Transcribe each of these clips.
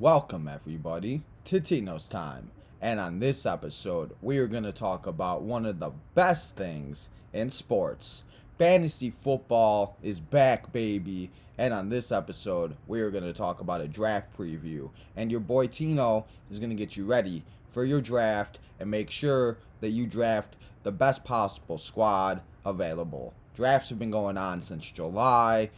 Welcome everybody to Tino's Time, and on this episode we are going to talk about one of the best things in sports. Fantasy football is back, baby, and on this episode we are going to talk about a draft preview, and your boy Tino is going to get you ready for your draft and make sure that you draft the best possible squad available. Drafts have been going on since July,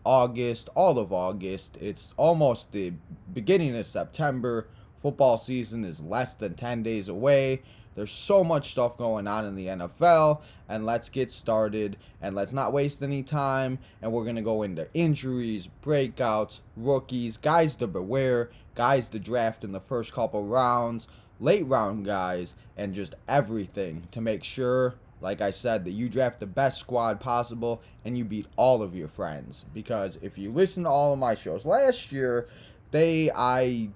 August, all of August. It's almost the beginning of September. Football season is less than 10 days away. There's so much stuff going on in the NFL, and let's get started, and let's not waste any time, and we're going to go into injuries, breakouts, rookies, guys to beware, guys to draft in the first couple rounds, late round guys, and just everything to make sure, like I said, that you draft the best squad possible and you beat all of your friends. Because if you listen to all of my shows last year, I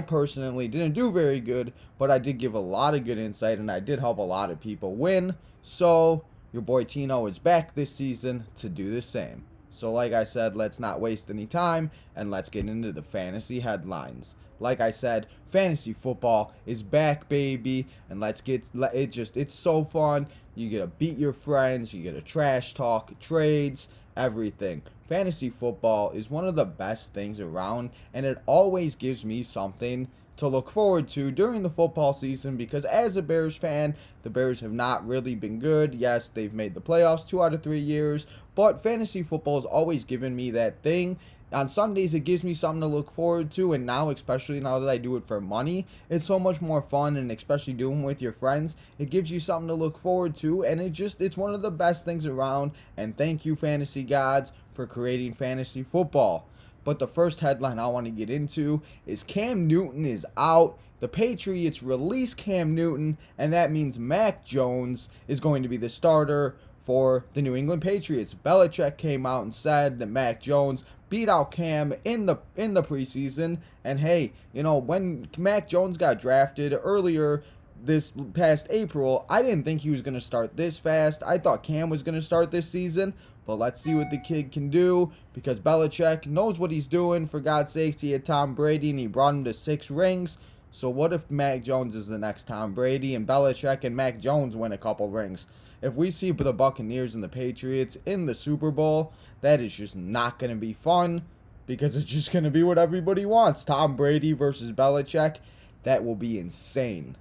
personally didn't do very good, but I did give a lot of good insight and I did help a lot of people win. So your boy Tino is back this season to do the same. So like I said, let's not waste any time and let's get into the fantasy headlines. Like I said, fantasy football is back, baby, and it's so fun. You get to beat your friends, you get to trash talk, trades, everything. Fantasy football is one of the best things around, and it always gives me something to look forward to during the football season, because as a Bears fan, the Bears have not really been good. Yes, they've made the playoffs 2 out of 3 years, but fantasy football has always given me that thing. On Sundays, it gives me something to look forward to, and now, especially now that I do it for money, it's so much more fun, and especially doing it with your friends, it gives you something to look forward to, and it's one of the best things around, and thank you, fantasy gods, for creating fantasy football. But the first headline I want to get into is Cam Newton is out. The Patriots release Cam Newton, and that means Mac Jones is going to be the starter for the New England Patriots. Belichick came out and said that Mac Jones beat out Cam in the preseason. And hey, when Mac Jones got drafted earlier this past April, I didn't think he was going to start this fast. I thought Cam was going to start this season. But let's see what the kid can do, because Belichick knows what he's doing. For God's sakes, he had Tom Brady and he brought him to 6 rings. So what if Mac Jones is the next Tom Brady and Belichick and Mac Jones win a couple rings? If we see the Buccaneers and the Patriots in the Super Bowl, that is just not going to be fun, because it's just going to be what everybody wants. Tom Brady versus Belichick. That will be insane.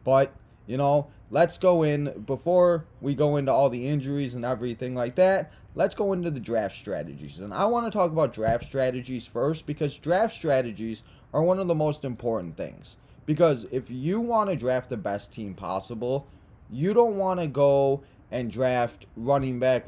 But, let's go in, before we go into all the injuries and everything like that, let's go into the draft strategies. And I want to talk about draft strategies first, because draft strategies are one of the most important things. Because if you want to draft the best team possible, you don't want to go and draft running back,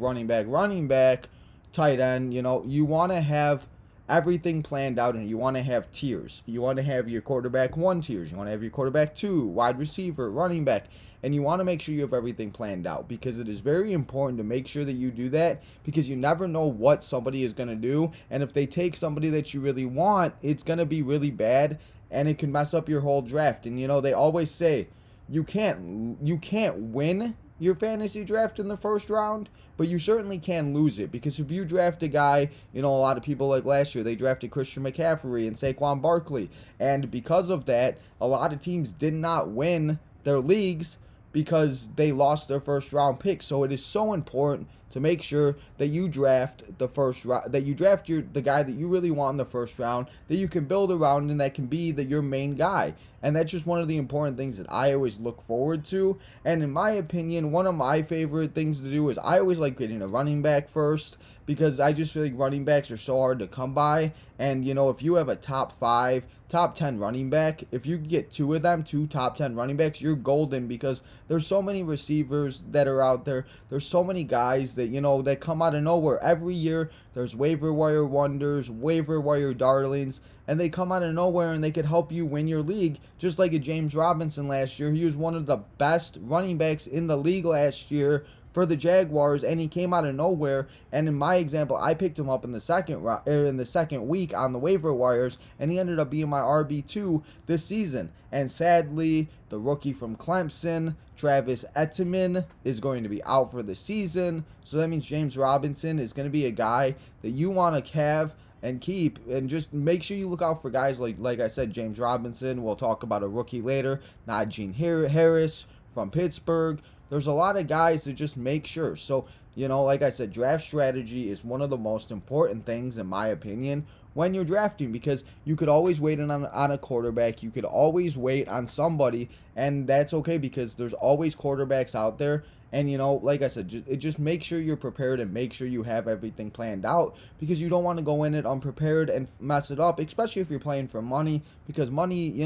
tight end. You want to have everything planned out, and you want to have tiers. You want to have your quarterback 1 tiers. You want to have your quarterback 2, wide receiver, running back. And you want to make sure you have everything planned out, because it is very important to make sure that you do that, because you never know what somebody is going to do. And if they take somebody that you really want, it's going to be really bad, and it can mess up your whole draft. And they always say you can't win your fantasy draft in the first round, but you certainly can lose it, because if you draft a guy, a lot of people, like last year, they drafted Christian McCaffrey and Saquon Barkley, and because of that, a lot of teams did not win their leagues because they lost their first round pick. So it is so important to make sure that you draft the guy that you really want in the first round, that you can build around, and that can be your main guy. And that's just one of the important things that I always look forward to. And in my opinion, one of my favorite things to do is I always like getting a running back first, because I just feel like running backs are so hard to come by. And if you have a top 5, top 10 running back, if you get 2 of them, 2 top 10 running backs, you're golden, because there's so many receivers that are out there. There's so many guys that that come out of nowhere every year. There's waiver wire wonders, waiver wire darlings, and they come out of nowhere and they could help you win your league, just like a James Robinson last year. He was one of the best running backs in the league last year for the Jaguars, and he came out of nowhere. And in my example, I picked him up in the second week on the waiver wires, and he ended up being my RB2 this season. And sadly, the rookie from Clemson, Travis Etienne, is going to be out for the season. So that means James Robinson is going to be a guy that you want to have and keep, and just make sure you look out for guys like I said, James Robinson. We'll talk about a rookie later. Nigey Harris from Pittsburgh. There's a lot of guys to just make sure. So, like I said, draft strategy is one of the most important things, in my opinion, when you're drafting, because you could always wait on a quarterback. You could always wait on somebody, and that's okay because there's always quarterbacks out there. And, like I said, just make sure you're prepared and make sure you have everything planned out, because you don't want to go in it unprepared and mess it up, especially if you're playing for money, because money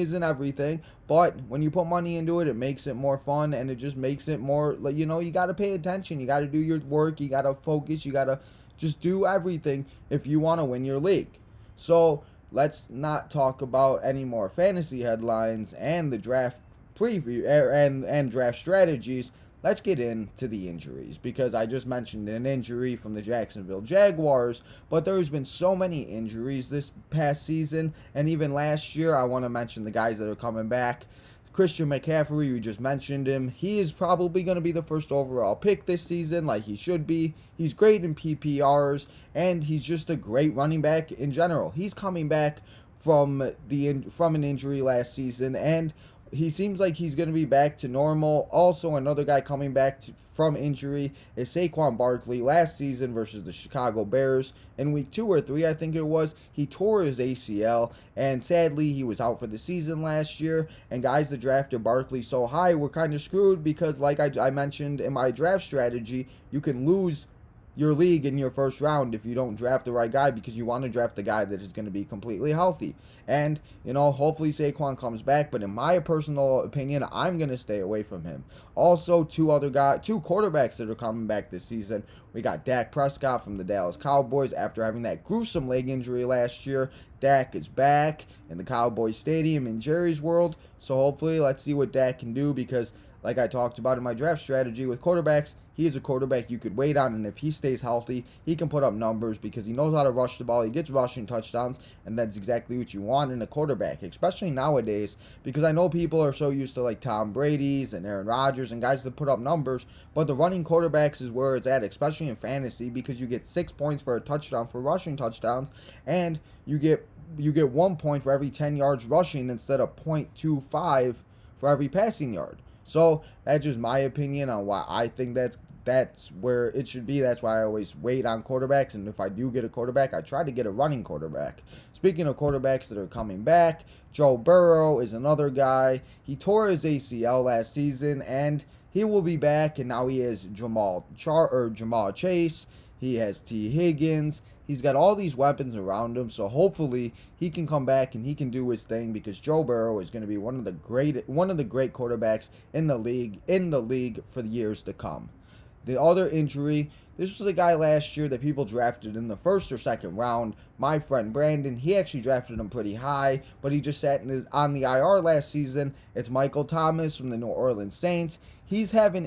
isn't everything. But when you put money into it, it makes it more fun, and it just makes it more, like, you got to pay attention. You got to do your work. You got to focus. You got to just do everything if you want to win your league. So let's not talk about any more fantasy headlines and the draft preview and draft strategies. Let's get into the injuries, because I just mentioned an injury from the Jacksonville Jaguars, but there's been so many injuries this past season and even last year. I want to mention the guys that are coming back. Christian McCaffrey, we just mentioned him. He is probably going to be the first overall pick this season, like he should be. He's great in PPRs, and he's just a great running back in general. He's coming back from an injury last season, and he seems like he's going to be back to normal. Also, another guy coming back from injury is Saquon Barkley. Last season versus the Chicago Bears, in week 2 or 3, I think it was, he tore his ACL, and sadly, he was out for the season last year. And guys that drafted Barkley so high were kind of screwed, because like I mentioned in my draft strategy, you can lose your league in your first round if you don't draft the right guy, because you want to draft the guy that is going to be completely healthy. And, hopefully Saquon comes back, but in my personal opinion, I'm going to stay away from him. Also, two quarterbacks that are coming back this season. We got Dak Prescott from the Dallas Cowboys after having that gruesome leg injury last year. Dak is back in the Cowboys Stadium in Jerry's World, so hopefully let's see what Dak can do, because like I talked about in my draft strategy with quarterbacks, he is a quarterback you could wait on, and if he stays healthy, he can put up numbers because he knows how to rush the ball. He gets rushing touchdowns, and that's exactly what you want in a quarterback, especially nowadays, because I know people are so used to like Tom Brady's and Aaron Rodgers and guys that put up numbers, but the running quarterbacks is where it's at, especially in fantasy, because you get 6 points for a touchdown for rushing touchdowns, and you get 1 point for every 10 yards rushing instead of 0.25 for every passing yard. So that's just my opinion on why I think that's where it should be. That's why I always wait on quarterbacks, and if I do get a quarterback, I try to get a running quarterback. Speaking of quarterbacks that are coming back, Joe Burrow is another guy. He tore his ACL last season, and he will be back, and now he has Jamal Chase. He has T. Higgins. He's got all these weapons around him, so hopefully he can come back and he can do his thing, because Joe Burrow is going to be one of the great quarterbacks in the league for the years to come. The other injury, this was a guy last year that people drafted in the first or second round. My friend Brandon, he actually drafted him pretty high, but he just sat on the IR last season. It's Michael Thomas from the New Orleans Saints. He's having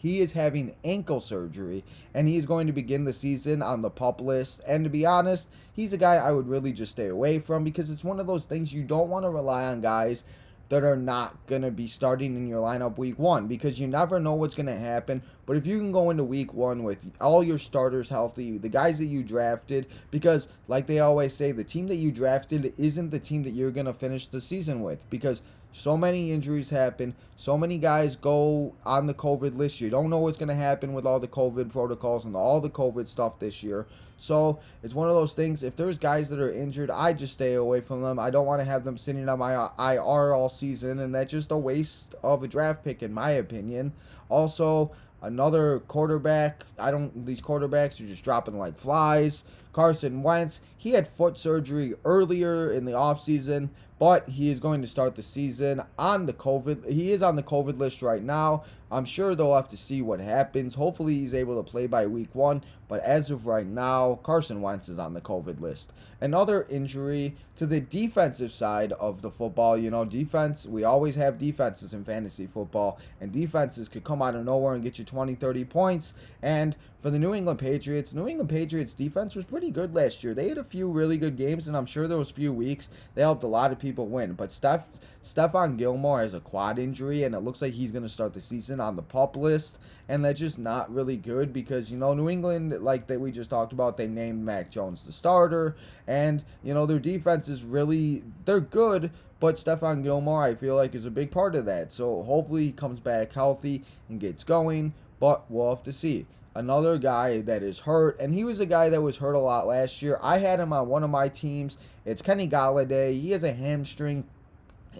He is having ankle surgery, and he is going to begin the season on the PUP list. And to be honest, he's a guy I would really just stay away from, because it's one of those things you don't want to rely on guys that are not going to be starting in your lineup week 1, because you never know what's going to happen. But if you can go into week 1 with all your starters healthy, the guys that you drafted, because like they always say, the team that you drafted isn't the team that you're going to finish the season with, because so many injuries happen. So many guys go on the COVID list. You don't know what's going to happen with all the COVID protocols and all the COVID stuff this year. So it's one of those things. If there's guys that are injured, I just stay away from them. I don't want to have them sitting on my IR all season, and that's just a waste of a draft pick, in my opinion. Also, another quarterback. These quarterbacks are just dropping like flies. Carson Wentz, he had foot surgery earlier in the offseason, but he is going to start the season on the COVID. He is on the COVID list right now. I'm sure they'll have to see what happens. Hopefully he's able to play by week 1, but as of right now, Carson Wentz is on the COVID list. Another injury to the defensive side of the football. Defense, we always have defenses in fantasy football, and defenses could come out of nowhere and get you 20, 30 points. And for the New England Patriots defense was pretty good last year. They had a few really good games, and I'm sure those few weeks they helped a lot of people win. But Stephon Gilmore has a quad injury, and it looks like he's going to start the season on the PUP list, and that's just not really good because, New England, like that we just talked about, they named Mac Jones the starter, and, their defense is really, they're good, but Stephon Gilmore, I feel like, is a big part of that. So hopefully he comes back healthy and gets going, but we'll have to see. Another guy that is hurt, and he was a guy that was hurt a lot last year. I had him on one of my teams. It's Kenny Golladay. He has a hamstring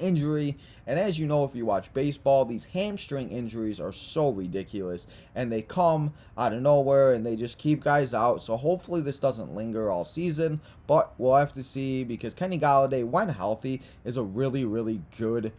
injury, and as you know, if you watch baseball, these hamstring injuries are so ridiculous, and they come out of nowhere, and they just keep guys out. So hopefully this doesn't linger all season, but we'll have to see, because Kenny Golladay, when healthy, is a really, really good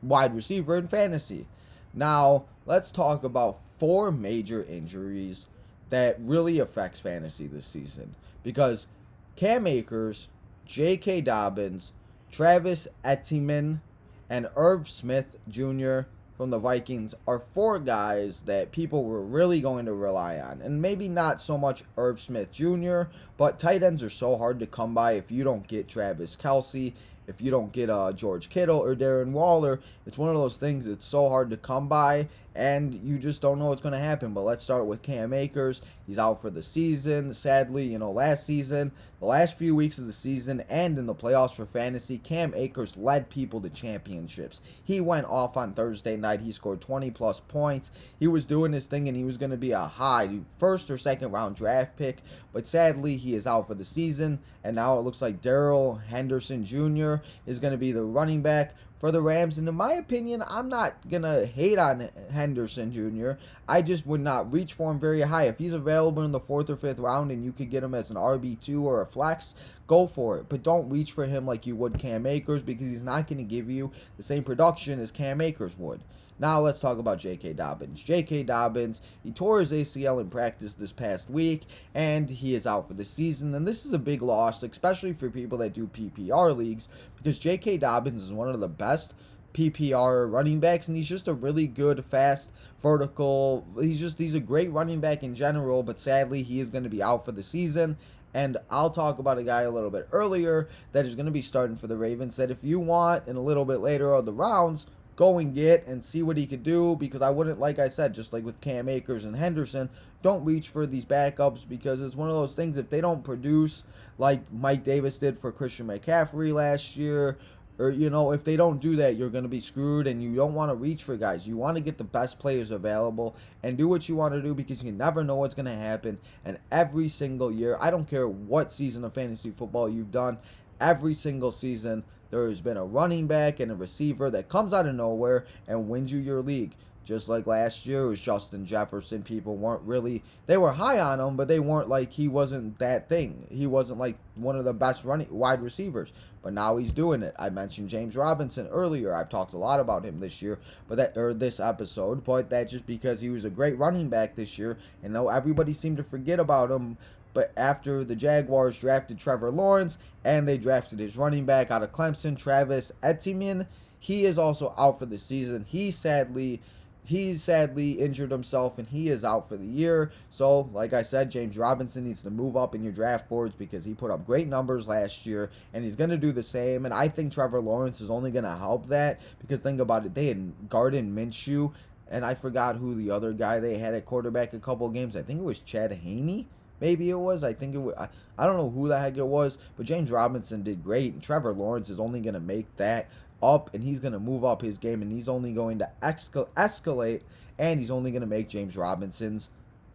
wide receiver in fantasy. Now, let's talk about 4 major injuries that really affects fantasy this season. Because Cam Akers, J.K. Dobbins, Travis Etienne, and Irv Smith Jr. from the Vikings are 4 guys that people were really going to rely on. And maybe not so much Irv Smith Jr., but tight ends are so hard to come by if you don't get Travis Kelce. If you don't get George Kittle or Darren Waller, it's one of those things that's so hard to come by, and you just don't know what's going to happen. But let's start with Cam Akers. He's out for the season. Sadly, last season, the last few weeks of the season, and in the playoffs for fantasy, Cam Akers led people to championships. He went off on Thursday night. He scored 20-plus points. He was doing his thing, and he was going to be a high first or second round draft pick. But sadly, he is out for the season, and now it looks like Daryl Henderson Jr. is going to be the running back for the Rams. And in my opinion, I'm not going to hate on Henderson Jr. I just would not reach for him very high. If he's available in the 4th or 5th round and you could get him as an RB2 or a flex, go for it. But don't reach for him like you would Cam Akers, because he's not going to give you the same production as Cam Akers would. Now let's talk about J.K. Dobbins. J.K. Dobbins, he tore his ACL in practice this past week, and he is out for the season. And this is a big loss, especially for people that do PPR leagues, because J.K. Dobbins is one of the best PPR running backs, and he's just a really good, fast, vertical. He's a great running back in general, but sadly, he is going to be out for the season. And I'll talk about a guy a little bit earlier that is going to be starting for the Ravens, that if you want, in a little bit later of the rounds, go and get and see what he could do, because I wouldn't, like I said, just like with Cam Akers and Henderson, don't reach for these backups, because it's one of those things, if they don't produce like Mike Davis did for Christian McCaffrey last year, or, if they don't do that, you're going to be screwed, and you don't want to reach for guys. You want to get the best players available and do what you want to do, because you never know what's going to happen. And every single year, I don't care what season of fantasy football you've done, every single season, there has been a running back and a receiver that comes out of nowhere and wins you your league. Just like last year, it was Justin Jefferson. People weren't really, they were high on him, but they weren't like, he wasn't that thing. He wasn't like one of the best wide receivers, but now he's doing it. I mentioned James Robinson earlier. I've talked a lot about him this year, this episode, but that's just because he was a great running back this year, and now everybody seemed to forget about him. But after the Jaguars drafted Trevor Lawrence, and they drafted his running back out of Clemson, Travis Etienne, he is also out for the season. He sadly injured himself, and he is out for the year. So, like I said, James Robinson needs to move up in your draft boards, because he put up great numbers last year, and he's going to do the same. And I think Trevor Lawrence is only going to help that, because think about it, they had Gardner Minshew, and I forgot who the other guy they had at quarterback a couple of games. I think it was Chad Haney. Maybe it was. I think it was. I don't know who the heck it was, but James Robinson did great, and Trevor Lawrence is only going to make that up, and he's going to move up his game, and he's only going to escalate, and he's only going to make James Robinson's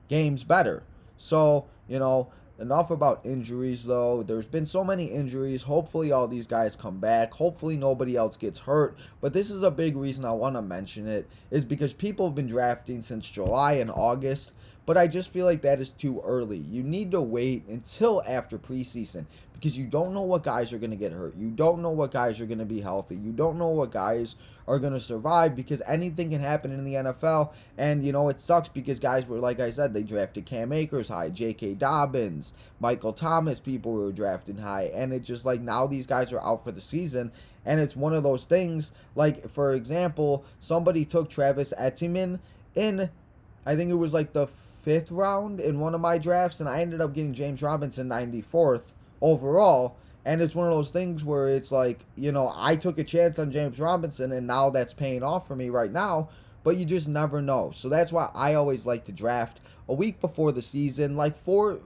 games better. So, enough about injuries, though. There's been so many injuries. Hopefully all these guys come back. Hopefully nobody else gets hurt. But this is a big reason I want to mention it, is because people have been drafting since July and August, but I just feel like that is too early. You need to wait until after preseason, because you don't know what guys are going to get hurt. You don't know what guys are going to be healthy. You don't know what guys are going to survive, because anything can happen in the NFL. And, it sucks, because guys were, like I said, they drafted Cam Akers high, J.K. Dobbins, Michael Thomas, people were drafted high. And it's just like, now these guys are out for the season. And it's one of those things, like, for example, somebody took Travis Etienne in, I think it was like the 95th round in one of my drafts, and I ended up getting James Robinson 94th overall. And it's one of those things where it's like, I took a chance on James Robinson, and now that's paying off for me right now. But you just never know. So that's why I always like to draft a week before the season, like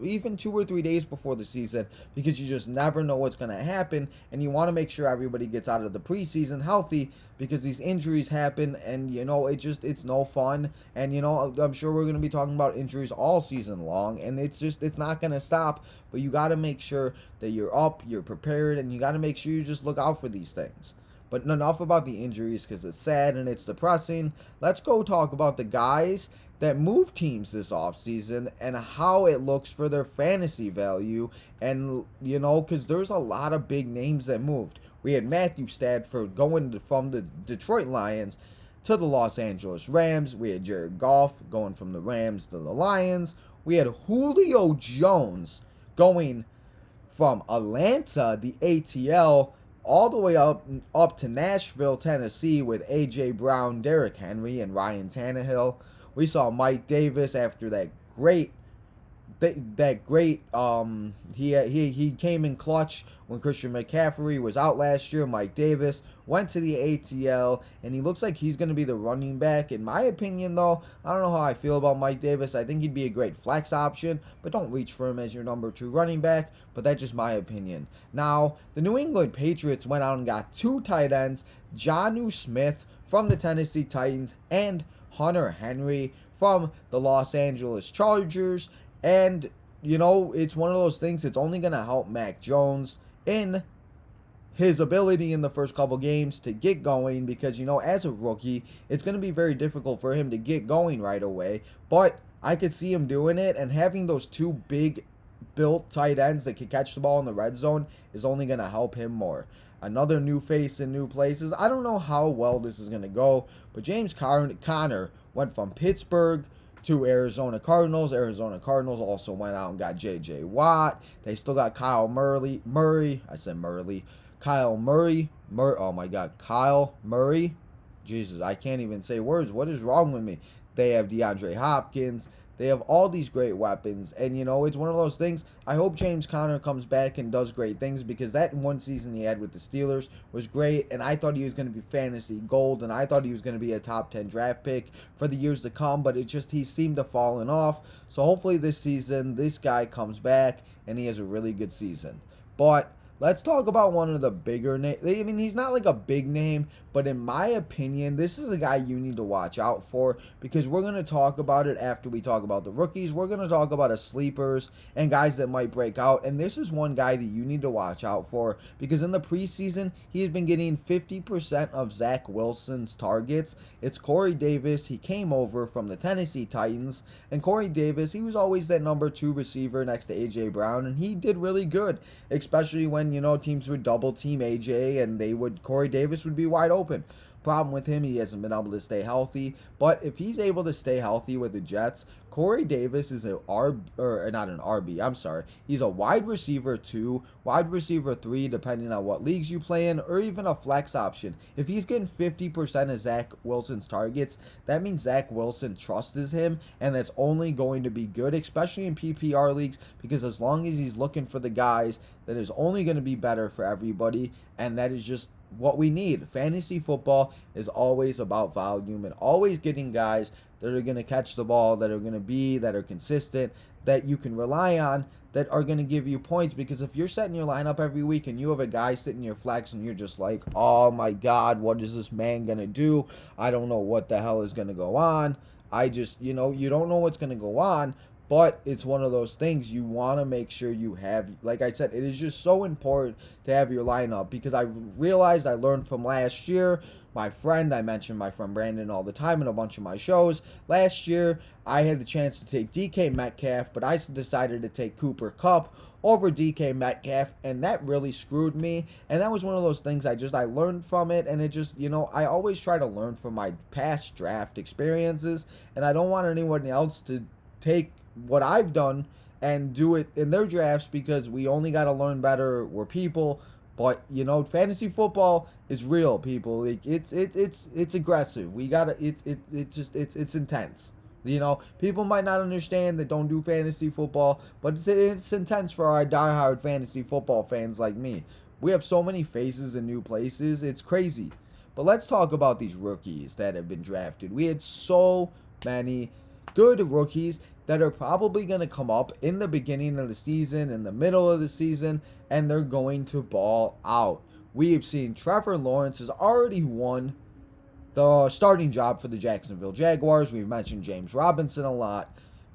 even 2 or 3 days before the season, because you just never know what's going to happen, and you want to make sure everybody gets out of the preseason healthy, because these injuries happen, and it's no fun. And I'm sure we're going to be talking about injuries all season long, and it's not going to stop. But you got to make sure that you're up, you're prepared, and you got to make sure you just look out for these things. But enough about the injuries, because it's sad and it's depressing. Let's go talk about the guys that move teams this offseason and how it looks for their fantasy value. And, because there's a lot of big names that moved. We had Matthew Stafford going from the Detroit Lions to the Los Angeles Rams. We had Jared Goff going from the Rams to the Lions. We had Julio Jones going from Atlanta, the ATL, all the way up to Nashville, Tennessee, with A.J. Brown, Derrick Henry, and Ryan Tannehill. We saw Mike Davis after that great he came in clutch when Christian McCaffrey was out last year. Mike Davis went to the ATL, and he looks like he's going to be the running back. In my opinion, though, I don't know how I feel about Mike Davis. I think he'd be a great flex option, but don't reach for him as your number 2 running back. But that's just my opinion. Now, the New England Patriots went out and got 2 tight ends, Jonnu Smith from the Tennessee Titans and Hunter Henry from the Los Angeles Chargers. And, it's one of those things, it's only going to help Mac Jones in his ability in the first couple games to get going, because, as a rookie, it's going to be very difficult for him to get going right away. But I could see him doing it, and having those 2 big built tight ends that can catch the ball in the red zone is only going to help him more. Another new face in new places. I don't know how well this is going to go, but James Conner went from Pittsburgh to Arizona Cardinals. Arizona Cardinals also went out and got J.J. Watt. They still got Kyle Murray. Kyle Murray. Oh, my God. Kyle Murray. Jesus, I can't even say words. What is wrong with me? They have DeAndre Hopkins. They have all these great weapons. And, it's one of those things. I hope James Conner comes back and does great things, because that one season he had with the Steelers was great. And I thought he was going to be fantasy gold. And I thought he was going to be a top 10 draft pick for the years to come. But he seemed to fallen off. So hopefully this season, this guy comes back and he has a really good season. But let's talk about one of the bigger names. I mean, he's not like a big name, but in my opinion, this is a guy you need to watch out for, because we're going to talk about it after we talk about the rookies. We're going to talk about sleepers and guys that might break out, and this is one guy that you need to watch out for, because in the preseason, he's been getting 50% of Zach Wilson's targets. It's Corey Davis. He came over from the Tennessee Titans, and Corey Davis, he was always that number 2 receiver next to A.J. Brown, and he did really good, especially when, teams would double team A.J. and Corey Davis would be wide open. Problem with him, he hasn't been able to stay healthy. But if he's able to stay healthy with the Jets, Corey Davis is not an RB, I'm sorry. He's a wide receiver 2, wide receiver 3, depending on what leagues you play in, or even a flex option. If he's getting 50% of Zach Wilson's targets, that means Zach Wilson trusts him, and that's only going to be good, especially in PPR leagues, because as long as he's looking for the guys, that is only going to be better for everybody, and that is just what we need. Fantasy football is always about volume and always getting guys that are going to catch the ball, that are consistent, that you can rely on, that are going to give you points. Because if you're setting your lineup every week and you have a guy sitting in your flex and you're just like, oh my God, what is this man going to do? I don't know what the hell is going to go on. You don't know what's going to go on. But it's one of those things you want to make sure you have. Like I said, it is just so important to have your lineup, because I realized I learned from last year. I mentioned my friend Brandon all the time in a bunch of my shows. Last year, I had the chance to take DK Metcalf, but I decided to take Cooper Kupp over DK Metcalf, and that really screwed me. And that was one of those things I learned from it, and it just, I always try to learn from my past draft experiences, and I don't want anyone else to take what I've done and do it in their drafts, because we only got to learn better. We're people. But fantasy football is real, people. Like, it's aggressive. We gotta. It's intense. You know, people might not understand that don't do fantasy football, but it's intense for our diehard fantasy football fans like me. We have so many faces in new places, it's crazy. But let's talk about these rookies that have been drafted. We had so many good rookies that are probably going to come up in the beginning of the season, in the middle of the season, and they're going to ball out. We have seen Trevor Lawrence has already won the starting job for the Jacksonville Jaguars. We've mentioned James Robinson a lot.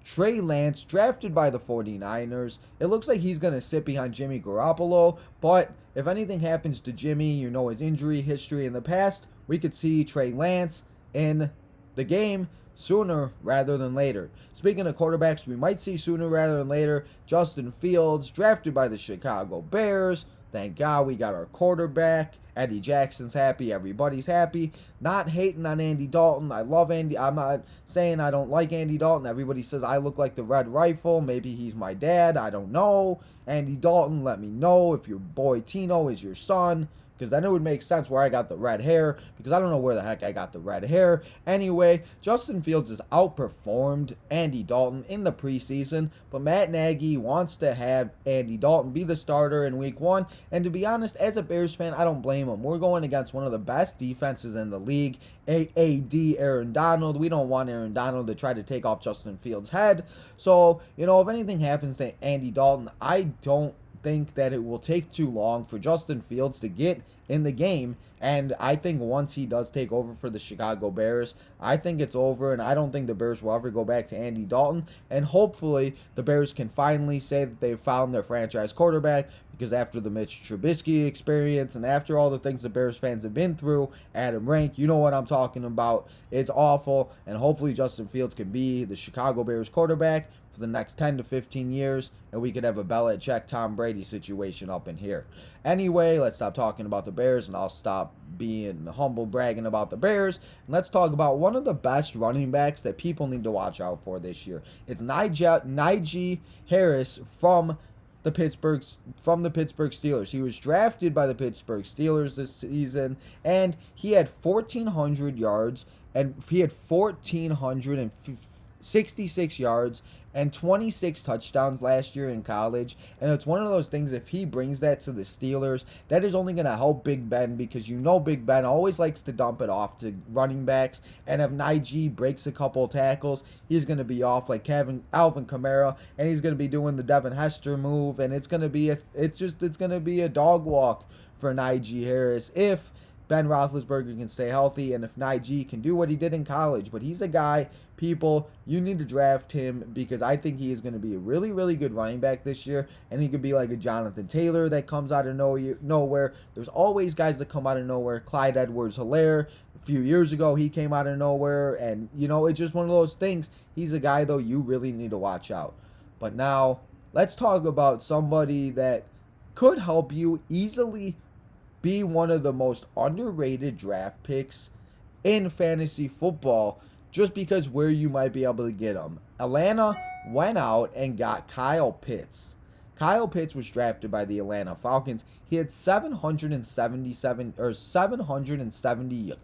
Trey Lance, drafted by the 49ers. It looks like he's going to sit behind Jimmy Garoppolo, but if anything happens to Jimmy, you know his injury history in the past, we could see Trey Lance in the game sooner rather than later. Speaking of quarterbacks, we might see sooner rather than later Justin Fields, drafted by the Chicago Bears. Thank God we got our quarterback. Eddie Jackson's happy. Everybody's happy. Not hating on Andy Dalton. I love Andy. I'm not saying I don't like Andy Dalton. Everybody says I look like the Red Rifle. Maybe he's my dad. I don't know. Andy Dalton, let me know if your boy Tino is your son, because then it would make sense where I got the red hair, because I don't know where the heck I got the red hair. Anyway, Justin Fields has outperformed Andy Dalton in the preseason, but Matt Nagy wants to have Andy Dalton be the starter in week 1, and to be honest, as a Bears fan, I don't blame him. We're going against one of the best defenses in the league, AD Aaron Donald. We don't want Aaron Donald to try to take off Justin Fields' head, so, you know, if anything happens to Andy Dalton, I don't think that it will take too long for Justin Fields to get in the game, and I think once he does take over for the Chicago Bears, I think it's over, and I don't think the Bears will ever go back to Andy Dalton, and hopefully the Bears can finally say that they've found their franchise quarterback, because after the Mitch Trubisky experience and after all the things the Bears fans have been through, Adam Rank, you know what I'm talking about, it's awful, and hopefully Justin Fields can be the Chicago Bears quarterback for the next 10 to 15 years, and we could have a Belichick Tom Brady situation up in here. Anyway, let's stop talking about the Bears, and I'll stop being humble bragging about the Bears, and let's talk about one of the best running backs that people need to watch out for this year. It's Nigey Harris from the Pittsburgh Steelers. He was drafted by the Pittsburgh Steelers this season, and he had 1,400 yards, and he had 1,466 yards and 26 touchdowns last year in college. And it's one of those things, if he brings that to the Steelers, that is only going to help Big Ben, because you know Big Ben always likes to dump it off to running backs. And if Nigey breaks a couple tackles, he's going to be off like Alvin Kamara, and he's going to be doing the Devin Hester move, and it's going to be a dog walk for Nigey Harris if Ben Roethlisberger can stay healthy, and if Nigey can do what he did in college. But he's a guy, people, you need to draft him, because I think he is going to be a really, really good running back this year, and he could be like a Jonathan Taylor that comes out of nowhere. There's always guys that come out of nowhere. Clyde Edwards-Helaire, a few years ago, he came out of nowhere, and, you know, it's just one of those things. He's a guy, though, you really need to watch out. But now, let's talk about somebody that could help you easily be one of the most underrated draft picks in fantasy football, just because where you might be able to get them. Atlanta went out and got Kyle Pitts. Kyle Pitts was drafted by the Atlanta Falcons. He had 770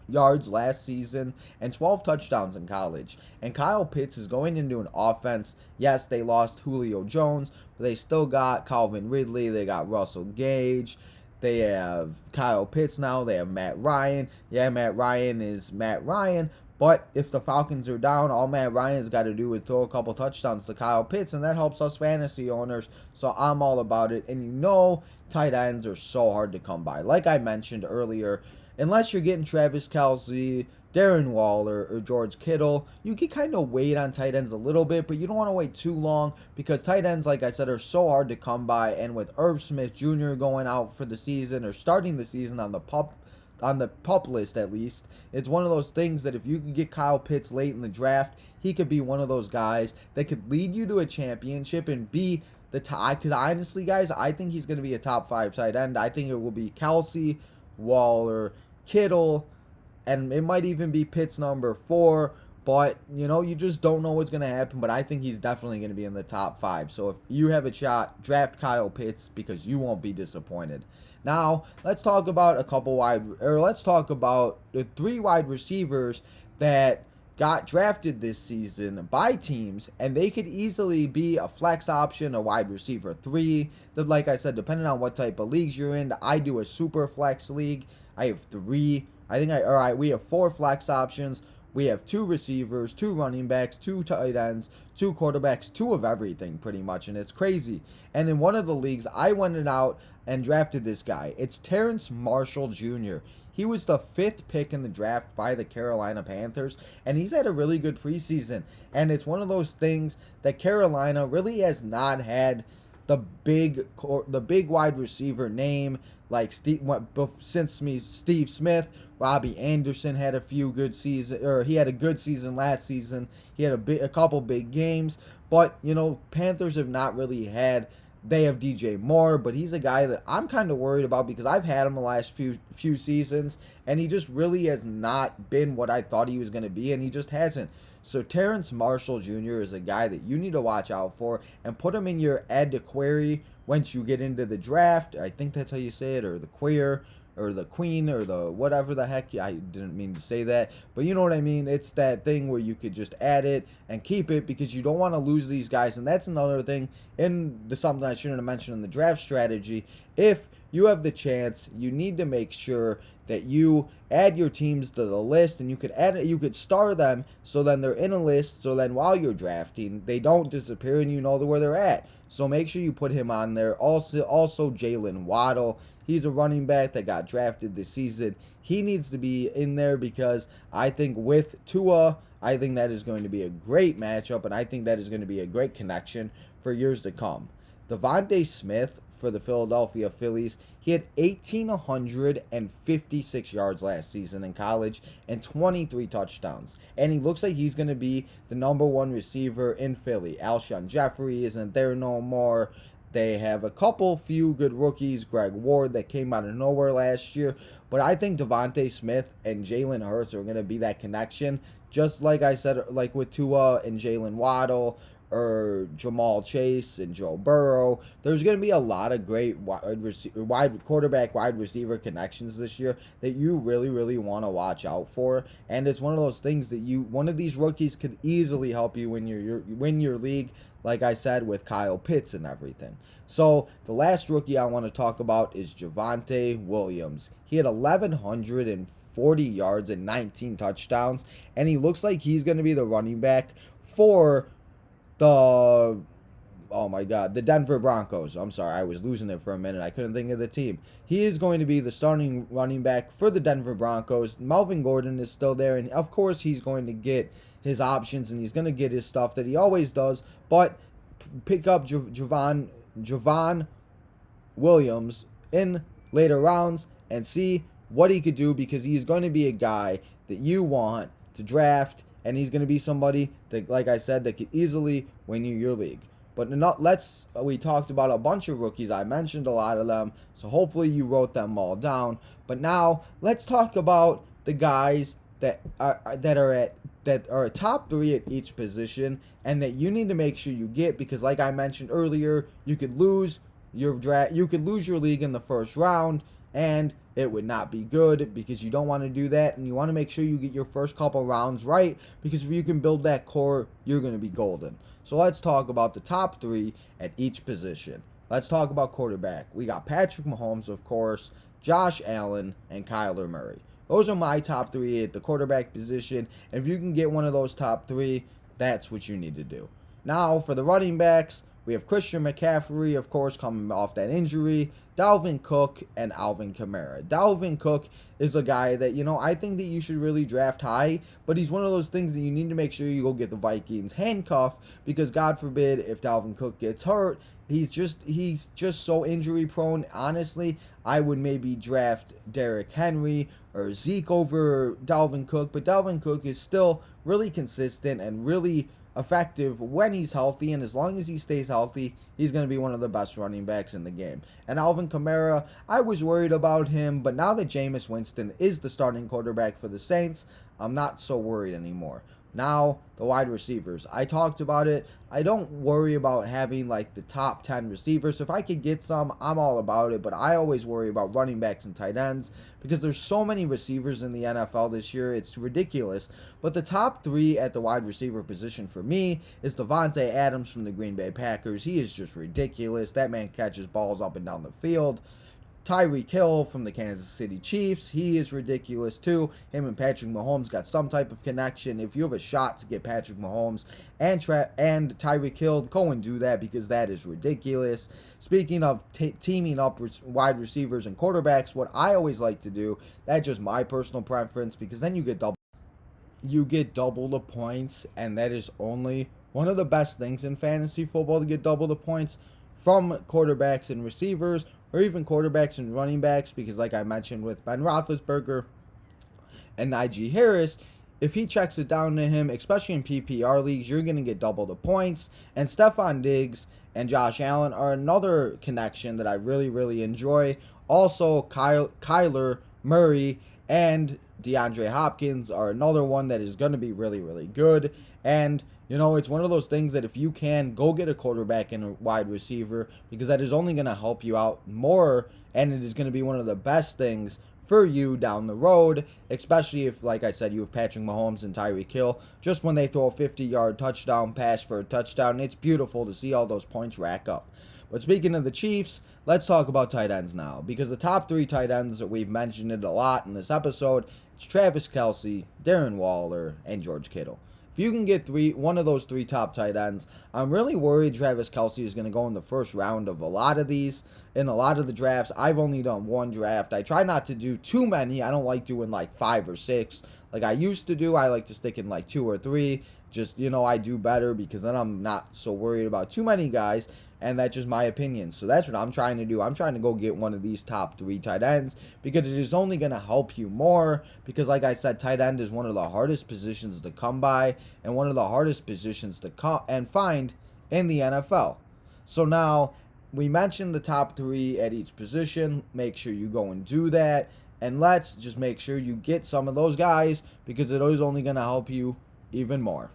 yards last season and 12 touchdowns in college. And Kyle Pitts is going into an offense. Yes, they lost Julio Jones, but they still got Calvin Ridley. They got Russell Gage. They have Kyle Pitts now. They have Matt Ryan. Yeah, Matt Ryan is Matt Ryan. But if the Falcons are down, all Matt Ryan's got to do is throw a couple touchdowns to Kyle Pitts, and that helps us fantasy owners. So I'm all about it. And you know, tight ends are so hard to come by. Like I mentioned earlier, unless you're getting Travis Kelce, Darren Waller, or George Kittle, you can kind of wait on tight ends a little bit, but you don't want to wait too long, because tight ends, like I said, are so hard to come by. And with Irv Smith Jr. going out for the season, or starting the season on the pup list at least, it's one of those things that if you can get Kyle Pitts late in the draft, he could be one of those guys that could lead you to a championship and be the top. Because honestly, guys, I think he's going to be a top 5 tight end. I think it will be Kelce, Waller, Kittle, and it might even be Pitts number 4, but, you know, you just don't know what's going to happen, but I think he's definitely going to be in the top 5. So if you have a shot, draft Kyle Pitts, because you won't be disappointed. Now, let's talk about the 3 wide receivers that got drafted this season by teams, and they could easily be a flex option, a wide receiver 3. Like I said, depending on what type of leagues you're in, I do a super flex league. I have 3. We have 4 flex options. We have 2 receivers, 2 running backs, 2 tight ends, 2 quarterbacks, 2 of everything pretty much, and it's crazy. And in one of the leagues, I went out and drafted this guy. It's Terence Marshall Jr. He was the 5th pick in the draft by the Carolina Panthers, and he's had a really good preseason. And it's one of those things that Carolina really has not had the big wide receiver name like Steve Smith. Robbie Anderson had a few good seasons, or he had a good season last season. He had a couple big games, but Panthers have not really had. They have DJ Moore, but he's a guy that I'm kind of worried about because I've had him the last few seasons, and he just really has not been what I thought he was going to be, and he just hasn't. So Terence Marshall Jr. is a guy that you need to watch out for and put him in your add to query once you get into the draft. I think that's how you say it, or the queer, or the queen, or the whatever the heck. I didn't mean to say that, but you know what I mean. It's that thing where you could just add it and keep it because you don't want to lose these guys. And that's another thing something I shouldn't have mentioned in the draft strategy. If you have the chance, you need to make sure that you add your teams to the list, and you could star them so then they're in a list, so then while you're drafting they don't disappear and you know where they're at. So make sure you put him on there. Also Jalen Waddle, he's a running back that got drafted this season. He needs to be in there because I think with Tua, I think that is going to be a great matchup, and I think that is going to be a great connection for years to come. Devontae Smith for the Philadelphia Phillies, he had 1,856 yards last season in college and 23 touchdowns. And he looks like he's going to be the number 1 receiver in Philly. Alshon Jeffrey isn't there no more. They have a few good rookies, Greg Ward, that came out of nowhere last year. But I think Devontae Smith and Jalen Hurts are going to be that connection. Just like I said, like with Tua and Jalen Waddle, or Jamal Chase and Joe Burrow. There's going to be a lot of great wide receiver connections this year that you really, really want to watch out for. And it's one of those things that one of these rookies could easily help you win your league, like I said, with Kyle Pitts and everything. So the last rookie I want to talk about is Javonte Williams. He had 1,140 yards and 19 touchdowns, and he looks like he's going to be the running back for the Denver Broncos. I'm sorry, I was losing it for a minute. I couldn't think of the team. He is going to be the starting running back for the Denver Broncos. Melvin Gordon is still there, and of course he's going to get his options and he's going to get his stuff that he always does, but pick up Javon Williams in later rounds and see what he could do, because he's going to be a guy that you want to draft. And he's going to be somebody that, like I said, that could easily win you your league. But we talked about a bunch of rookies. I mentioned a lot of them, so hopefully you wrote them all down. But now let's talk about the guys that are top 3 at each position, and that you need to make sure you get, because like I mentioned earlier, you could lose your league in the first round, and it would not be good, because you don't want to do that, and you want to make sure you get your first couple rounds right, because if you can build that core, you're going to be golden. So let's talk about the top 3 at each position. Let's talk about quarterback. We got Patrick Mahomes, of course, Josh Allen, and Kyler Murray. Those are my top 3 at the quarterback position, and if you can get one of those top 3, that's what you need to do. Now, for the running backs, we have Christian McCaffrey, of course, coming off that injury, Dalvin Cook, and Alvin Kamara. Dalvin Cook is a guy that, I think that you should really draft high, but he's one of those things that you need to make sure you go get the Vikings handcuff, because God forbid if Dalvin Cook gets hurt, he's just so injury prone. Honestly, I would maybe draft Derrick Henry or Zeke over Dalvin Cook, but Dalvin Cook is still really consistent and really effective when he's healthy, and as long as he stays healthy, he's going to be one of the best running backs in the game. And Alvin Kamara, I was worried about him, but now that Jameis Winston is the starting quarterback for the Saints, I'm not so worried anymore. Now, the wide receivers. I talked about it. I don't worry about having like the top 10 receivers. If I could get some, I'm all about it. But I always worry about running backs and tight ends because there's so many receivers in the NFL this year. It's ridiculous. But the top 3 at the wide receiver position for me is Davante Adams from the Green Bay Packers. He is just ridiculous. That man catches balls up and down the field. Tyreek Hill from the Kansas City Chiefs, he is ridiculous too. Him and Patrick Mahomes got some type of connection. If you have a shot to get Patrick Mahomes and Tyreek Hill, go and do that because that is ridiculous. Speaking of teaming up wide receivers and quarterbacks, what I always like to do, that's just my personal preference because then you get double the points, and that is only one of the best things in fantasy football, to get double the points from quarterbacks and receivers, or even quarterbacks and running backs, because like I mentioned with Ben Roethlisberger and Nigey Harris, if he checks it down to him, especially in PPR leagues, you're going to get double the points. And Stephon Diggs and Josh Allen are another connection that I really, really enjoy. Also, Kyler Murray and DeAndre Hopkins are another one that is going to be really, really good. And you know, it's one of those things that if you can, go get a quarterback and a wide receiver, because that is only going to help you out more, and it is going to be one of the best things for you down the road, especially if, like I said, you have Patrick Mahomes and Tyreek Hill. Just when they throw a 50-yard touchdown pass for a touchdown, it's beautiful to see all those points rack up. But speaking of the Chiefs, let's talk about tight ends now, because the top 3 tight ends that we've mentioned it a lot in this episode, it's Travis Kelce, Darren Waller, and George Kittle. If you can get one of those 3 top tight ends, I'm really worried Travis Kelce is going to go in the first round of a lot of these. In a lot of the drafts, I've only done 1 draft. I try not to do too many. I don't like doing like 5 or 6 like I used to do. I like to stick in like 2 or 3. Just, you know, I do better because then I'm not so worried about too many guys. And that's just my opinion. So that's what I'm trying to do. I'm trying to go get one of these top 3 tight ends because it is only going to help you more. Because like I said, tight end is one of the hardest positions to come by and one of the hardest positions to find in the NFL. So now we mentioned the top 3 at each position. Make sure you go and do that. And let's just make sure you get some of those guys because it is only going to help you even more.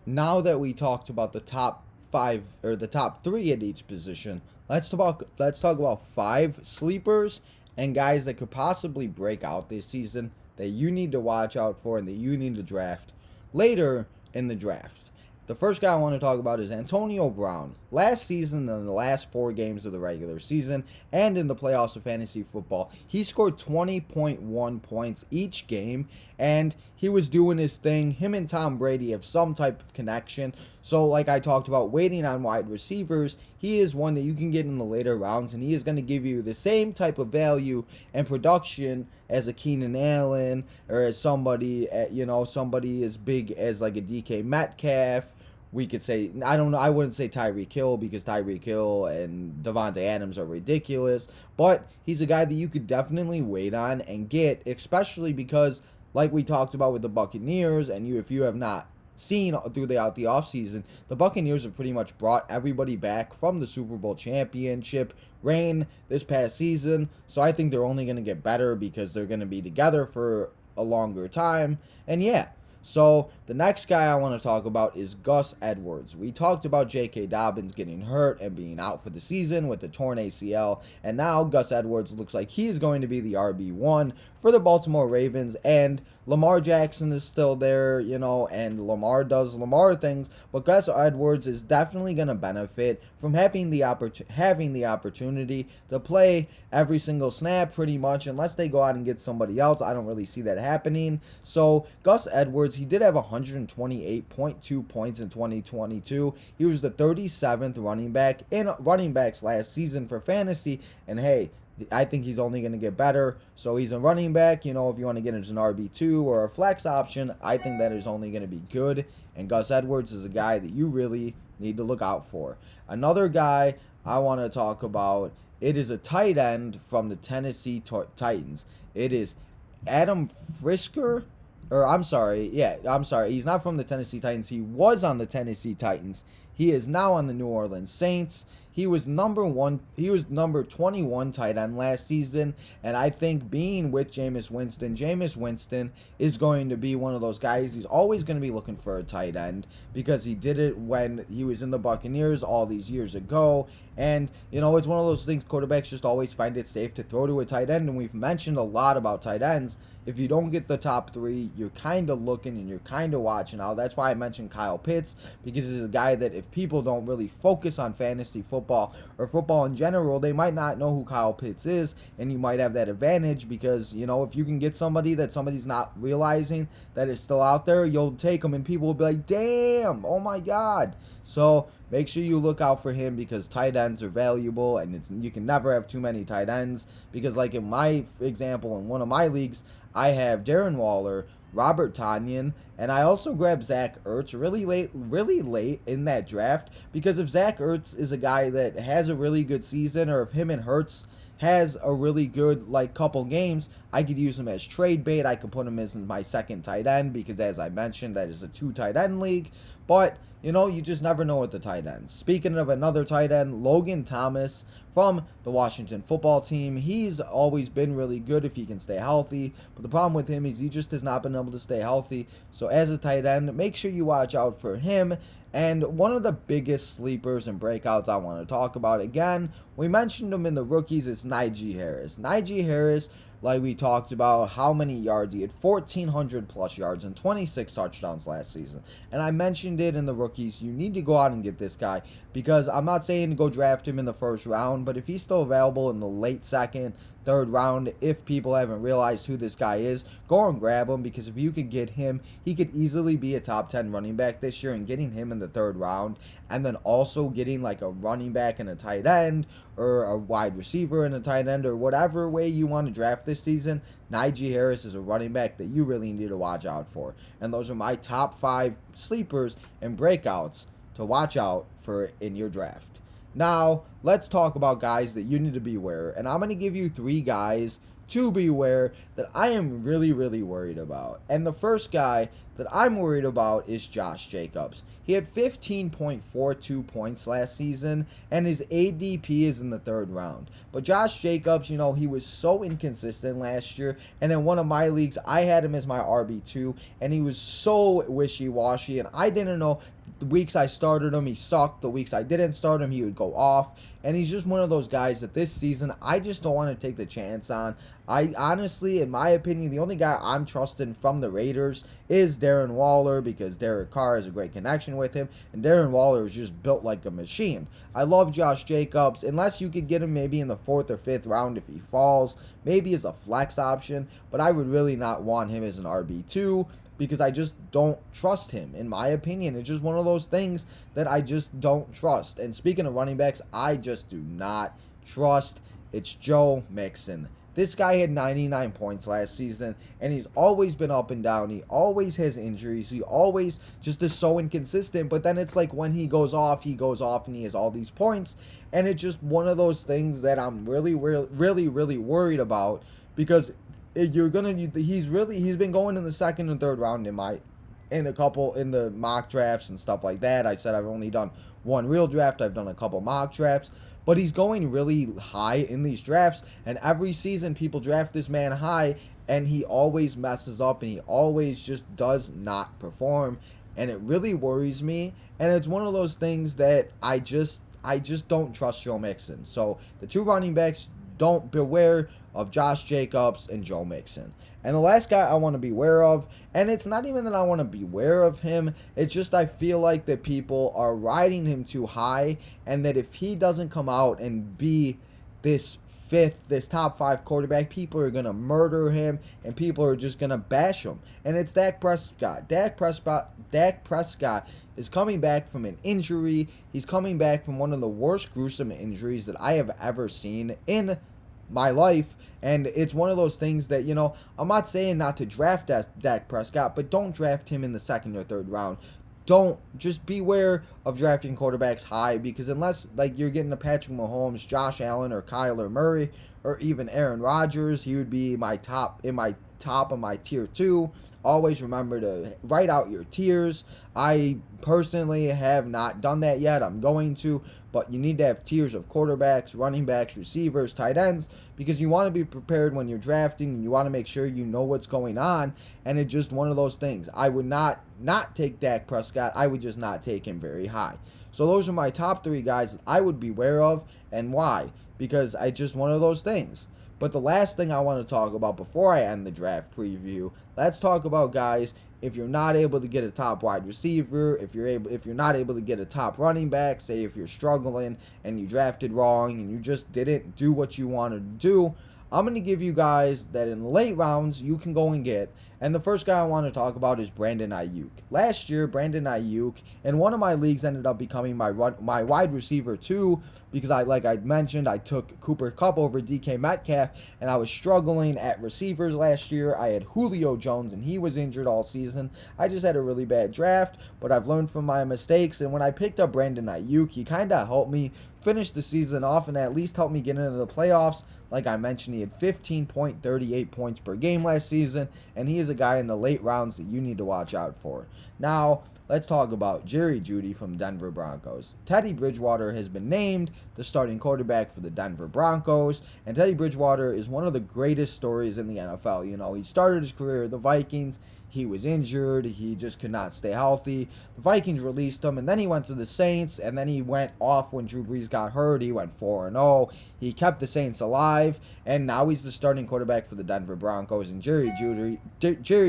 Now that we talked about the top 5 or the top 3 at each position, let's talk about 5 sleepers and guys that could possibly break out this season that you need to watch out for and that you need to draft later in the draft. The first guy I want to talk about is Antonio Brown. Last season, in the last 4 games of the regular season and in the playoffs of fantasy football, he scored 20.1 points each game, and he was doing his thing. Him and Tom Brady have some type of connection. So like I talked about waiting on wide receivers, he is one that you can get in the later rounds, and he is going to give you the same type of value and production as a Keenan Allen or as somebody as big as like a DK Metcalf. We could say, I don't know, I wouldn't say Tyreek Hill because Tyreek Hill and Davante Adams are ridiculous, but he's a guy that you could definitely wait on and get, especially because, like we talked about with the Buccaneers, and if you have not seen throughout the offseason, the Buccaneers have pretty much brought everybody back from the Super Bowl championship reign this past season, so I think they're only going to get better because they're going to be together for a longer time, and yeah. So the next guy I want to talk about is Gus Edwards. We talked about J.K. Dobbins getting hurt and being out for the season with the torn ACL, and now Gus Edwards looks like he is going to be the RB1 for the Baltimore Ravens, and Lamar Jackson is still there, and Lamar does Lamar things, but Gus Edwards is definitely going to benefit from having the opportunity to play every single snap pretty much, unless they go out and get somebody else. I don't really see that happening. So Gus Edwards, he did have 128.2 points in 2022. He was the 37th running back in running backs last season for fantasy, and hey, I think he's only going to get better. So he's a running back. If you want to get into an RB2 or a flex option, I think that is only going to be good. And Gus Edwards is a guy that you really need to look out for. Another guy I want to talk about, it is a tight end from the Tennessee Titans. It is Adam Frisker. He's not from the Tennessee Titans. He was on the Tennessee Titans. He is now on the New Orleans Saints. He was number 21 tight end last season, and I think being with Jameis Winston is going to be one of those guys. He's always going to be looking for a tight end because he did it when he was in the Buccaneers all these years ago. And, you know, it's one of those things, quarterbacks just always find it safe to throw to a tight end, and we've mentioned a lot about tight ends. If you don't get the top three, you're kind of looking and you're kind of watching out. That's why I mentioned Kyle Pitts, because he's a guy that if people don't really focus on fantasy football or football in general, they might not know who Kyle Pitts is, and you might have that advantage because, you know, if you can get somebody that somebody's not realizing that is still out there, you'll take them and people will be like, damn, oh my God. So make sure you look out for him because tight ends are valuable, and you can never have too many tight ends because, like in my example, in one of my leagues, I have Darren Waller, Robert Tonyan, and I also grabbed Zach Ertz really late in that draft because if Zach Ertz is a guy that has a really good season, or if him and Hurts has a really good couple games, I could use him as trade bait. I could put him as my second tight end because, as I mentioned, that is a 2 tight end league. But, you know, you just never know with the tight ends. Speaking of another tight end, Logan Thomas from the Washington football team. He's always been really good if he can stay healthy. But the problem with him is he just has not been able to stay healthy. So as a tight end, make sure you watch out for him. And one of the biggest sleepers and breakouts I want to talk about, again, we mentioned him in the rookies, is Nigey Harris. Nigey Harris, like we talked about, how many yards? He had 1,400 plus yards and 26 touchdowns last season. And I mentioned it in the rookies. You need to go out and get this guy because I'm not saying to go draft him in the first round, but if he's still available in the late second, third round, if people haven't realized who this guy is, go and grab him because if you could get him, he could easily be a top 10 running back this year, and getting him in the third round and then also getting like a running back and a tight end or a wide receiver and a tight end or whatever way you want to draft this season, Nigey Harris is a running back that you really need to watch out for. And those are my top 5 sleepers and breakouts to watch out for in your draft. Now, let's talk about guys that you need to be aware. And I'm going to give you 3 guys to be aware that I am really, really worried about. And the first guy that I'm worried about is Josh Jacobs. He had 15.42 points last season, and his ADP is in the 3rd round. But Josh Jacobs, you know, he was so inconsistent last year, and in one of my leagues, I had him as my RB2, and he was so wishy-washy, and I didn't know. The weeks I started him, he sucked. The weeks I didn't start him, he would go off. And he's just one of those guys that this season, I just don't want to take the chance on. I honestly, in my opinion, the only guy I'm trusting from the Raiders is Darren Waller because Derek Carr has a great connection with him. And Darren Waller is just built like a machine. I love Josh Jacobs, unless you could get him maybe in the 4th or 5th round if he falls. Maybe as a flex option, but I would really not want him as an RB2. Because I just don't trust him, in my opinion. It's just one of those things that I just don't trust. And speaking of running backs, I just do not trust. It's Joe Mixon. This guy had 99 points last season, and he's always been up and down. He always has injuries. He always just is so inconsistent. But then it's like when he goes off, and he has all these points. And it's just one of those things that I'm really worried about because he's been going in the 2nd and 3rd round in the mock drafts and stuff like that. I said I've only done one real draft. I've done a couple mock drafts, but he's going really high in these drafts, and every season people draft this man high and he always messes up and he always just does not perform, and it really worries me. And it's one of those things that I just don't trust Joe Mixon. So the 2 running backs, don't beware of Josh Jacobs and Joe Mixon. And the last guy I want to be aware of, and it's not even that I want to be aware of him, it's just I feel like that people are riding him too high, and that if he doesn't come out and be this top 5 quarterback, people are going to murder him, and people are just going to bash him. And it's Dak Prescott. Dak Prescott is coming back from an injury. He's coming back from one of the worst gruesome injuries that I have ever seen in my life. And it's one of those things that, you know, I'm not saying not to draft Dak Prescott, but don't draft him in the 2nd or 3rd round. Just beware of drafting quarterbacks high, because unless like you're getting a Patrick Mahomes, Josh Allen, or Kyler Murray, or even Aaron Rodgers, he would be my top top of my tier 2. Always remember to write out your tiers. I personally have not done that yet. I'm going to, but you need to have tiers of quarterbacks, running backs, receivers, tight ends, because you want to be prepared when you're drafting, and you want to make sure you know what's going on. And it's just one of those things. I would not take Dak Prescott. I would just not take him very high. So those are my top 3 guys that I would be aware of, and why? Because I just one of those things. But the last thing I want to talk about before I end the draft preview, let's talk about, guys, if you're not able to get a top wide receiver, if you're not able to get a top running back, say if you're struggling and you drafted wrong and you just didn't do what you wanted to do, I'm going to give you guys that in the late rounds you can go and get. And the first guy I want to talk about is Brandon Iuke. Last year, Brandon Iuke in one of my leagues ended up becoming my wide receiver too, because like I mentioned, I took Cooper Kupp over DK Metcalf, and I was struggling at receivers last year. I had Julio Jones, and he was injured all season. I just had a really bad draft, but I've learned from my mistakes, and when I picked up Brandon Iuke, he kind of helped me finish the season off and at least helped me get into the playoffs. Like I mentioned, he had 15.38 points per game last season, and he is a guy in the late rounds that you need to watch out for. Now, let's talk about Judy from Denver Broncos. Teddy Bridgewater has been named the starting quarterback for the Denver Broncos, and Teddy Bridgewater is one of the greatest stories in the NFL. You know, he started his career at the Vikings. He was injured. He just could not stay healthy. The Vikings released him, and then he went to the Saints, and then he went off when Drew Brees got hurt. He went 4-0. He kept the Saints alive, and now he's the starting quarterback for the Denver Broncos. And Jerry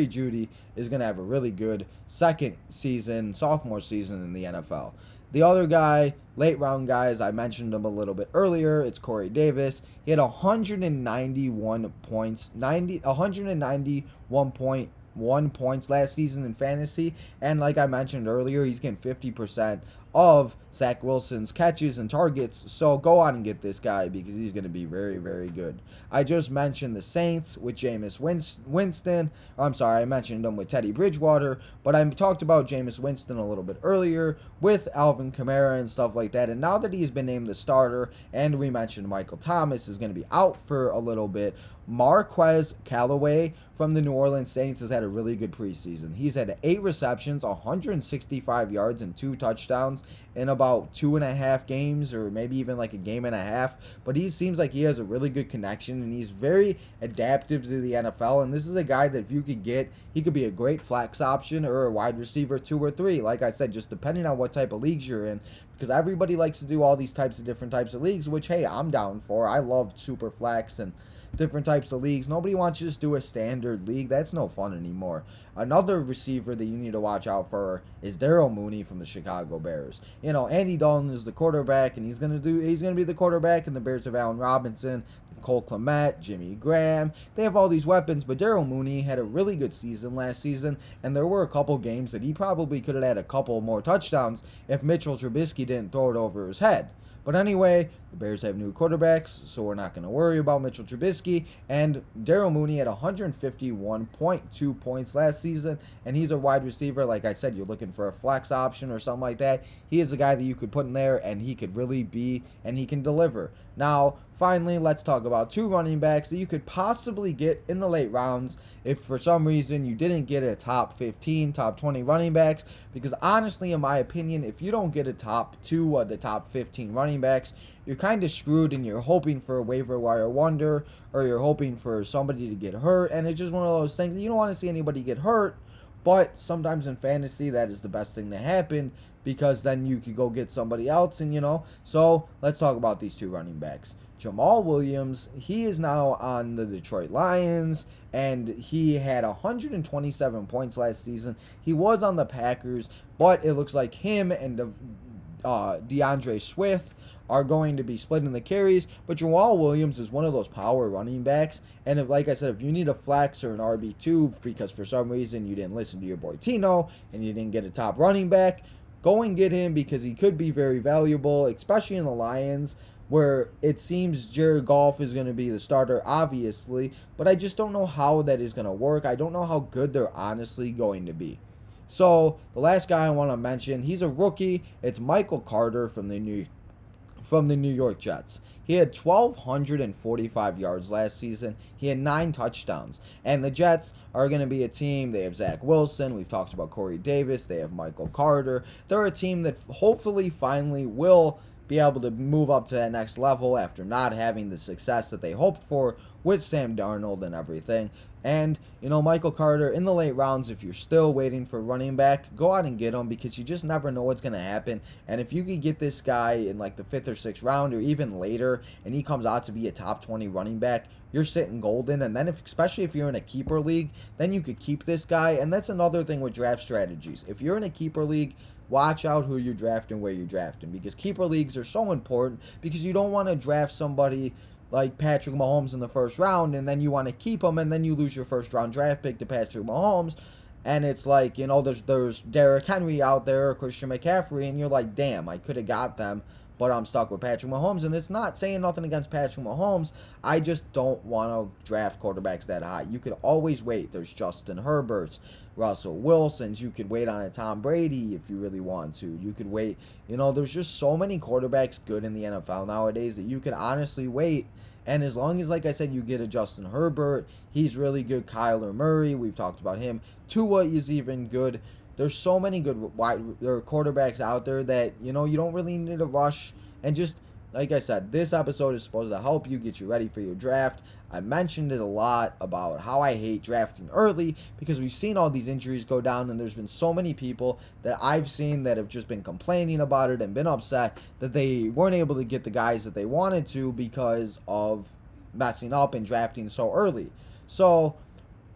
Judy is going to have a really good sophomore season in the NFL. The other guy, late round guys, I mentioned him a little bit earlier. It's Corey Davis. He had 191 points, 191 points last season in fantasy, and like I mentioned earlier, he's getting 50% of Zach Wilson's catches and targets, so go out and get this guy because he's going to be very, very good. I just mentioned the Saints with Jameis Winston. I mentioned them with Teddy Bridgewater, but I talked about Jameis Winston a little bit earlier with Alvin Kamara and stuff like that, and now that he's been named the starter, and we mentioned Michael Thomas is going to be out for a little bit, Marquez Callaway from the New Orleans Saints has had a really good preseason. He's had 8 receptions, 165 yards, and 2 touchdowns in about 2.5 games, or maybe even like a game and a half. But he seems like he has a really good connection, and he's very adaptive to the NFL. And this is a guy that if you could get, he could be a great flex option or a wide receiver 2 or 3. Like I said, just depending on what type of leagues you're in, because everybody likes to do all these different types of leagues, which, hey, I'm down for. I love super flex and different types of leagues. Nobody wants to just do a standard league. That's no fun anymore. Another receiver that you need to watch out for is Daryl Mooney from the Chicago Bears. You know, Andy Dalton is the quarterback, and he's gonna be the quarterback, and the Bears have Allen Robinson, Cole Kmet, Jimmy Graham. They have all these weapons, but Daryl Mooney had a really good season last season, and there were a couple games that he probably could have had a couple more touchdowns if Mitchell Trubisky didn't throw it over his head. But anyway, the Bears have new quarterbacks, so we're not going to worry about Mitchell Trubisky. And Daryl Mooney had 151.2 points last season, and he's a wide receiver. Like I said, you're looking for a flex option or something like that. He is a guy that you could put in there, and he could really be, and he can deliver. Now, finally, let's talk about 2 running backs that you could possibly get in the late rounds if for some reason you didn't get a top 15, top 20 running backs. Because honestly, in my opinion, if you don't get a top 2 of the top 15 running backs, you're kind of screwed, and you're hoping for a waiver wire wonder, or you're hoping for somebody to get hurt, and it's just one of those things. You don't want to see anybody get hurt, but sometimes in fantasy, that is the best thing to happen, because then you could go get somebody else, and so let's talk about these 2 running backs. Jamal Williams, he is now on the Detroit Lions, and he had 127 points last season. He was on the Packers, but it looks like him and DeAndre Swift are going to be splitting the carries, but Jamal Williams is one of those power running backs, and like I said, if you need a flex or an RB2 because for some reason you didn't listen to your boy Tino and you didn't get a top running back, go and get him because he could be very valuable, especially in the Lions, where it seems Jared Goff is going to be the starter, obviously, but I just don't know how that is going to work. I don't know how good they're honestly going to be. So, the last guy I want to mention, he's a rookie. It's Michael Carter from the New from the New York Jets. He had 1,245 yards last season. He had 9 touchdowns. And the Jets are going to be a team. They have Zach Wilson. We've talked about Corey Davis. They have Michael Carter. They're a team that hopefully finally will be able to move up to that next level after not having the success that they hoped for with Sam Darnold and everything. And, Michael Carter, in the late rounds, if you're still waiting for running back, go out and get him, because you just never know what's going to happen. And if you could get this guy in like the 5th or 6th round or even later, and he comes out to be a top 20 running back, you're sitting golden. And then especially if you're in a keeper league, then you could keep this guy. And that's another thing with draft strategies. If you're in a keeper league, watch out who you're drafting, where you're drafting, because keeper leagues are so important, because you don't want to draft somebody like Patrick Mahomes in the first round, and then you want to keep him, and then you lose your first round draft pick to Patrick Mahomes, and it's like, there's Derrick Henry out there, or Christian McCaffrey, and you're like, damn, I could have got them, but I'm stuck with Patrick Mahomes. And it's not saying nothing against Patrick Mahomes, I just don't want to draft quarterbacks that high. You could always wait. There's Justin Herbert's, Russell Wilson's. You could wait on a Tom Brady if you really want to. You could wait. There's just so many quarterbacks good in the NFL nowadays that you could honestly wait. And as long as, like I said, you get a Justin Herbert, he's really good. Kyler Murray, we've talked about him. Tua is even good. There's so many good quarterbacks out there that, you don't really need to rush. And just, like I said, this episode is supposed to help you get you ready for your draft. I mentioned it a lot about how I hate drafting early, because we've seen all these injuries go down, and there's been so many people that I've seen that have just been complaining about it and been upset that they weren't able to get the guys that they wanted to because of messing up and drafting so early. So,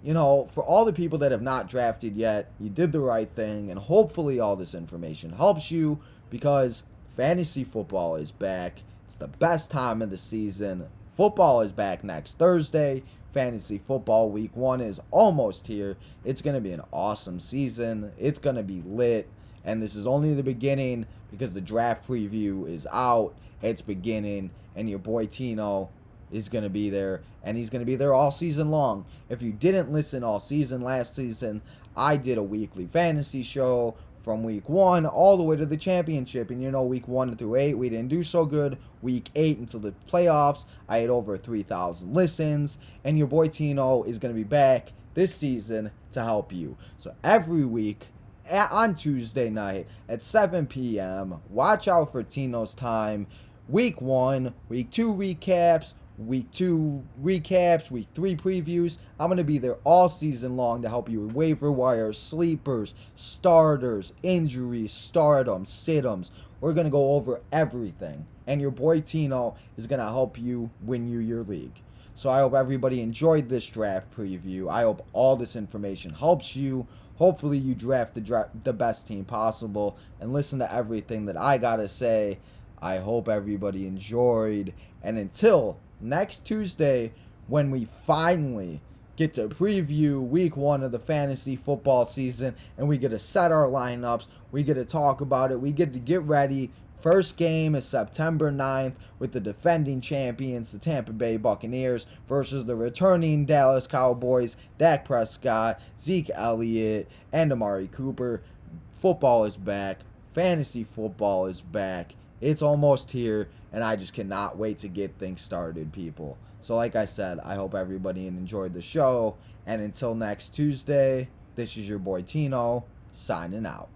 for all the people that have not drafted yet, you did the right thing, and hopefully all this information helps you, because fantasy football is back. It's the best time of the season. Football is back next Thursday. Fantasy football week 1 is almost here. It's going to be an awesome season. It's going to be lit. And this is only the beginning, because the draft preview is out. It's beginning. And your boy Tino is going to be there. And he's going to be there all season long. If you didn't listen all season last season, I did a weekly fantasy show from week 1 all the way to the championship. And week 1 through 8, we didn't do so good. Week 8 until the playoffs, I had over 3,000 listens. And your boy Tino is going to be back this season to help you. So every week, on Tuesday night at 7 p.m., watch out for Tino's time. Week 1, week 2 recaps, week 2 recaps, week 3 previews. I'm going to be there all season long to help you with waiver wire, sleepers, starters, injuries, stardoms, sit-ems. We're going to go over everything. And your boy Tino is going to help you win your league. So I hope everybody enjoyed this draft preview. I hope all this information helps you. Hopefully you draft the best team possible and listen to everything that I got to say. I hope everybody enjoyed. And until next Tuesday, when we finally get to preview week 1 of the fantasy football season, and we get to set our lineups, we get to talk about it, we get to get ready. First game is September 9th with the defending champions, the Tampa Bay Buccaneers, versus the returning Dallas Cowboys, Dak Prescott, Zeke Elliott, and Amari Cooper. Football is back. Fantasy football is back. It's almost here, and I just cannot wait to get things started, people. So like I said, I hope everybody enjoyed the show. And until next Tuesday, this is your boy Tino, signing out.